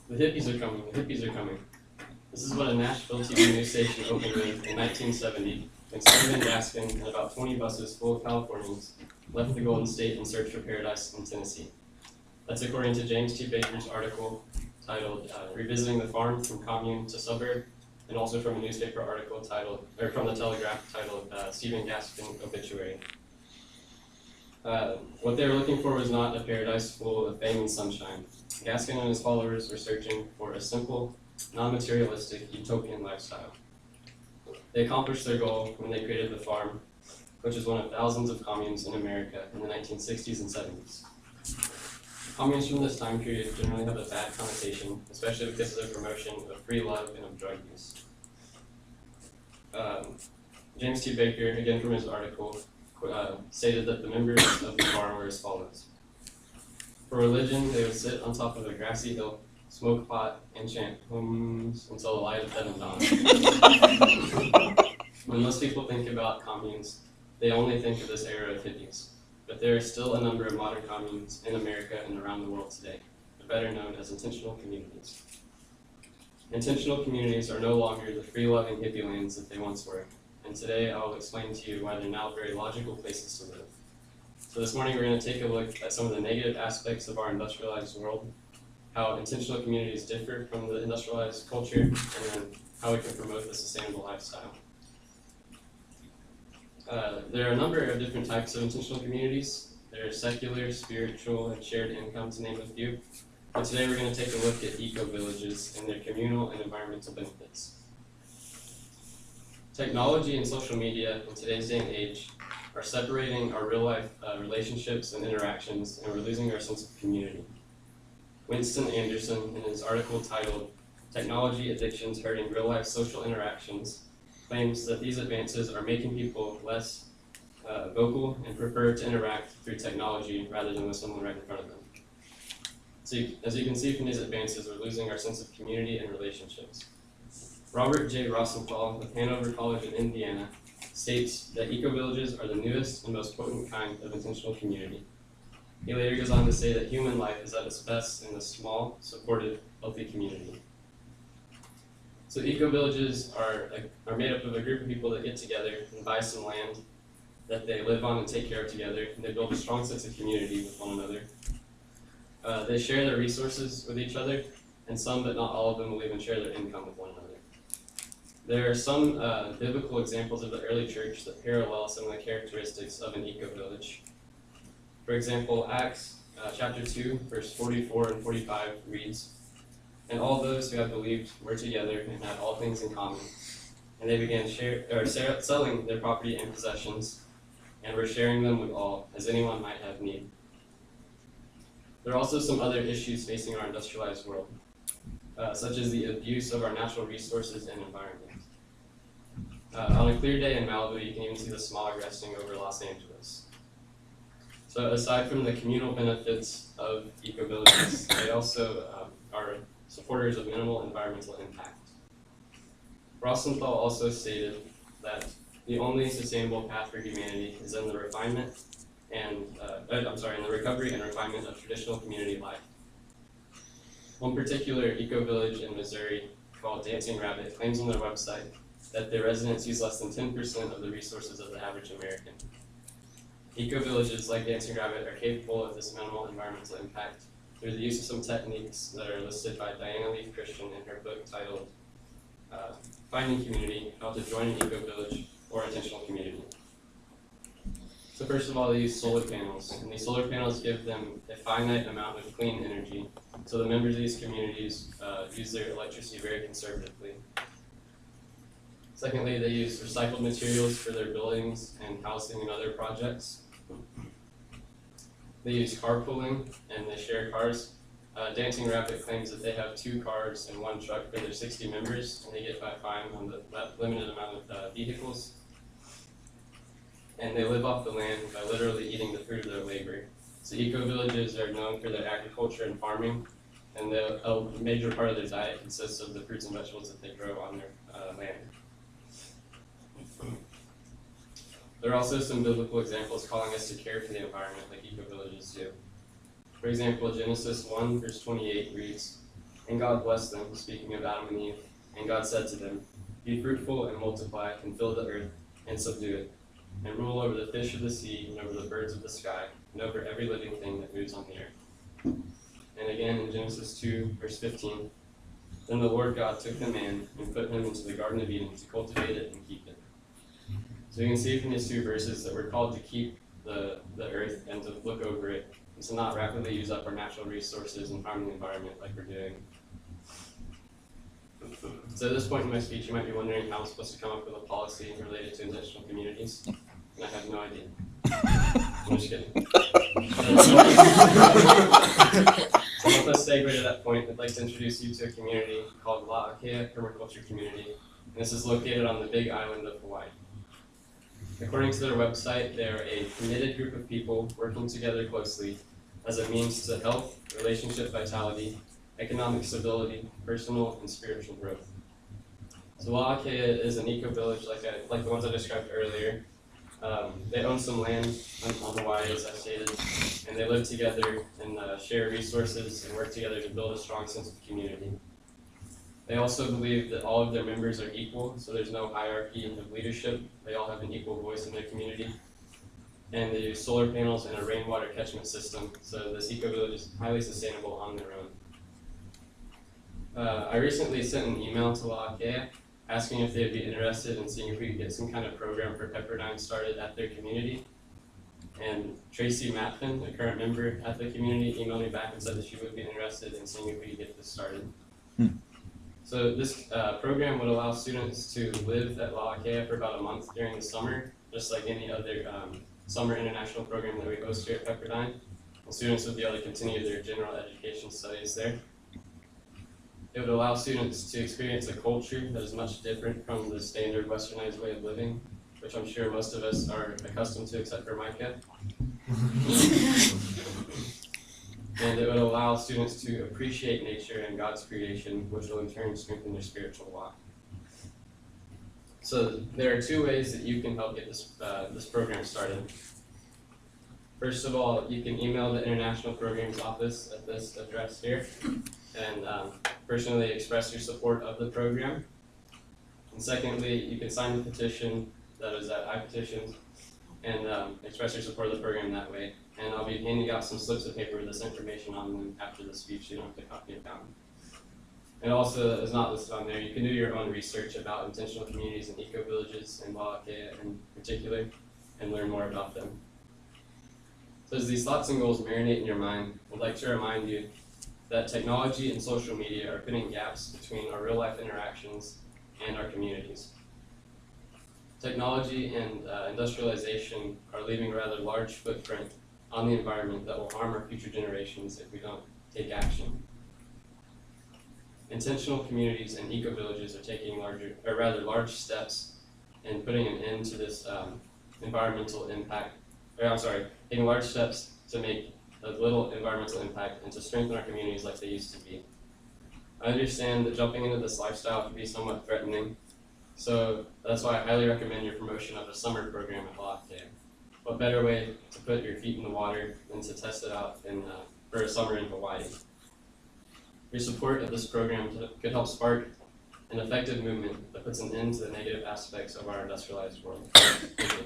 The hippies are coming, the hippies are coming. This is what a Nashville TV news station opened with in 1970 when Stephen Gaskin and about 20 buses full of Californians left the Golden State in search for paradise in Tennessee. That's according to James T. Baker's article titled Revisiting the Farm from Commune to Suburb, and also from a newspaper article titled, or from the Telegraph titled Stephen Gaskin Obituary. What they were looking for was not a paradise full of fame and sunshine. Gaskin and his followers were searching for a simple, non-materialistic, utopian lifestyle. They accomplished their goal when they created the farm, which is one of thousands of communes in America in the 1960s and 70s. Communes from this time period generally have a bad connotation, especially because of their promotion of free love and of drug use. James T. Baker, again from his article, stated that the members of the farm were as follows. For religion, they would sit on top of a grassy hill, smoke pot, and chant hymns until the light of heaven dawned. When most people think about communes, they only think of this era of hippies. But there are still a number of modern communes in America and around the world today, better known as intentional communities. Intentional communities are no longer the free-loving hippie lands that they once were, and today I will explain to you why they're now very logical places to live. So this morning we're going to take a look at some of the negative aspects of our industrialized world, how intentional communities differ from the industrialized culture, and then how we can promote the sustainable lifestyle. There are a number of different types of intentional communities. There are secular, spiritual, and shared income, to name a few. But today we're going to take a look at eco-villages and their communal and environmental benefits. Technology and social media in today's day and age are separating our real-life relationships and interactions, and we're losing our sense of community. Winston Anderson, in his article titled Technology Addictions Hurting Real-Life Social Interactions, claims that these advances are making people less vocal and prefer to interact through technology rather than with someone right in front of them. So as you can see from these advances, we're losing our sense of community and relationships. Robert J. Rosenthal of Hanover College in Indiana states that eco-villages are the newest and most potent kind of intentional community. He later goes on to say that human life is at its best in a small, supportive, healthy community. So eco-villages are made up of a group of people that get together and buy some land that they live on and take care of together, and they build a strong sense of community with one another. They share their resources with each other, and some, but not all of them, will even share their income with one another. There are some biblical examples of the early church that parallel some of the characteristics of an eco-village. For example, Acts chapter 2, verse 44 and 45 reads, "And all those who had believed were together and had all things in common. And they began selling their property and possessions, and were sharing them with all, as anyone might have need." There are also some other issues facing our industrialized world, such as the abuse of our natural resources and environment. On a clear day in Malibu, you can even see the smog resting over Los Angeles. So aside from the communal benefits of eco-villages, they also are supporters of minimal environmental impact. Rosenthal also stated that the only sustainable path for humanity is in the refinement and in the recovery and refinement of traditional community life. One particular eco-village in Missouri called Dancing Rabbit claims on their website that their residents use less than 10% of the resources of the average American. Eco-villages like Dancing Rabbit are capable of this minimal environmental impact through the use of some techniques that are listed by Diana Leaf Christian in her book titled Finding Community, How to Join an Eco-Village or Intentional Community. So first of all, they use solar panels, and these solar panels give them a finite amount of clean energy, so the members of these communities use their electricity very conservatively. Secondly, they use recycled materials for their buildings and housing and other projects. They use carpooling, and they share cars. Dancing Rabbit claims that they have 2 cars and 1 truck for their 60 members, and they get by fine on that limited amount of vehicles. And they live off the land by literally eating the fruit of their labor. So eco-villages are known for their agriculture and farming, and a major part of their diet consists of the fruits and vegetables that they grow on their land. There are also some biblical examples calling us to care for the environment like eco-villages do. For example, Genesis 1 verse 28 reads, And God blessed them, speaking of Adam and Eve. And God said to them, "Be fruitful and multiply, and fill the earth, and subdue it, and rule over the fish of the sea, and over the birds of the sky, and over every living thing that moves on the earth." And again in Genesis 2, verse 15, "Then the Lord God took the man and put him into the Garden of Eden to cultivate it and keep it." So you can see from these two verses that we're called to keep the earth and to look over it, and to not rapidly use up our natural resources and harm the environment like we're doing. So at this point in my speech, you might be wondering how I'm supposed to come up with a policy related to intentional communities, and I have no idea. I'm just kidding. So with us segue to that point, I'd like to introduce you to a community called La'akea Permaculture Community, and this is located on the Big Island of Hawaii. According to their website, they are a committed group of people working together closely as a means to health, relationship vitality, economic stability, personal and spiritual growth. So La'akea is an eco-village like the ones I described earlier. They own some land on Hawaii, as I stated, and they live together and share resources and work together to build a strong sense of community. They also believe that all of their members are equal, so there's no hierarchy of leadership. They all have an equal voice in their community. And they use solar panels and a rainwater catchment system, so this eco-village is highly sustainable on their own. I recently sent an email to La'akea asking if they'd be interested in seeing if we could get some kind of program for Pepperdine started at their community. And Tracy Matfin, a current member at the community, emailed me back and said that she would be interested in seeing if we could get this started. So this program would allow students to live at La'akea for about a month during the summer, just like any other summer international program that we host here at Pepperdine. And students would be able to continue their general education studies there. It would allow students to experience a culture that is much different from the standard westernized way of living, which I'm sure most of us are accustomed to, except for Micah. And it would allow students to appreciate nature and God's creation, which will in turn strengthen their spiritual walk. So there are two ways that you can help get this program started. First of all, you can email the International Programs Office at this address here and personally express your support of the program. And secondly, you can sign the petition that is at iPetitions and express your support of the program that way. And I'll be handing out some slips of paper with this information on them after the speech. You don't have to copy it down. And also, as not listed on there, you can do your own research about intentional communities and eco-villages in La'akea in particular and learn more about them. So as these thoughts and goals marinate in your mind, I'd like to remind you that technology and social media are putting gaps between our real-life interactions and our communities. Technology and industrialization are leaving a rather large footprint on the environment that will harm our future generations if we don't take action. Intentional communities and eco-villages are taking large steps in putting an end to this taking large steps to make a little environmental impact and to strengthen our communities like they used to be. I understand that jumping into this lifestyle can be somewhat threatening, so that's why I highly recommend your promotion of a summer program at La'akea. What better way to put your feet in the water than to test it out for a summer in Hawaii? Your support of this program could help spark an effective movement that puts an end to the negative aspects of our industrialized world. Thank you.